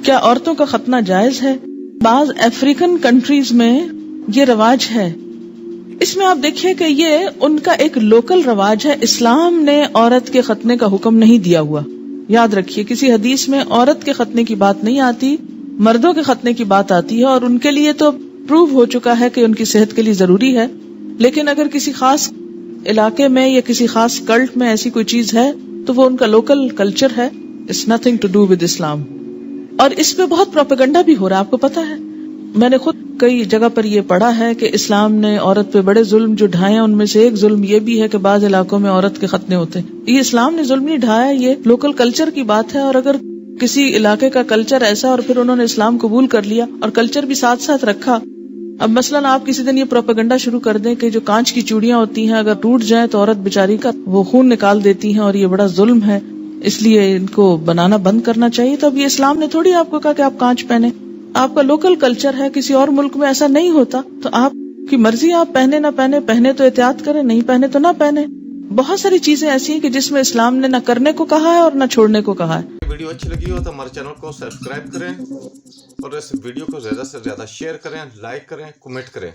کیا عورتوں کا ختنہ جائز ہے؟ بعض افریقن کنٹریز میں یہ رواج ہے. اس میں آپ دیکھیں کہ یہ ان کا ایک لوکل رواج ہے. اسلام نے عورت کے ختنے کا حکم نہیں دیا ہوا. یاد رکھیے کسی حدیث میں عورت کے ختنے کی بات نہیں آتی، مردوں کے ختنے کی بات آتی ہے، اور ان کے لیے تو پروو ہو چکا ہے کہ ان کی صحت کے لیے ضروری ہے. لیکن اگر کسی خاص علاقے میں یا کسی خاص کلٹ میں ایسی کوئی چیز ہے تو وہ ان کا لوکل کلچر ہے. It's nothing to do with Islam. اور اس پہ بہت پروپیگنڈا بھی ہو رہا ہے. آپ کو پتا ہے میں نے خود کئی جگہ پر یہ پڑھا ہے کہ اسلام نے عورت پہ بڑے ظلم جو ڈھائے ہیں، ان میں سے ایک ظلم یہ بھی ہے کہ بعض علاقوں میں عورت کے ختنے ہوتے ہیں. یہ اسلام نے ظلم نہیں ڈھایا، یہ لوکل کلچر کی بات ہے. اور اگر کسی علاقے کا کلچر ایسا اور پھر انہوں نے اسلام قبول کر لیا اور کلچر بھی ساتھ ساتھ رکھا. اب مثلاً آپ کسی دن یہ پروپیگنڈا شروع کر دیں کہ جو کانچ کی چوڑیاں ہوتی ہیں اگر ٹوٹ جائیں تو عورت بیچاری کا وہ خون نکال دیتی ہیں اور یہ بڑا ظلم ہے، اس لیے ان کو بنانا بند کرنا چاہیے. تو اب یہ اسلام نے تھوڑی آپ کو کہا کہ آپ کانچ پہنے. آپ کا لوکل کلچر ہے، کسی اور ملک میں ایسا نہیں ہوتا، تو آپ کی مرضی، آپ پہنے نہ پہنے، پہنے تو احتیاط کریں، نہیں پہنے تو نہ پہنے. بہت ساری چیزیں ایسی ہیں کہ جس میں اسلام نے نہ کرنے کو کہا ہے اور نہ چھوڑنے کو کہا ہے. ویڈیو اچھی لگی ہو تو ہمارے چینل کو سبسکرائب کریں اور اس ویڈیو کو زیادہ سے زیادہ شیئر کریں، لائک کریں، کمنٹ کریں.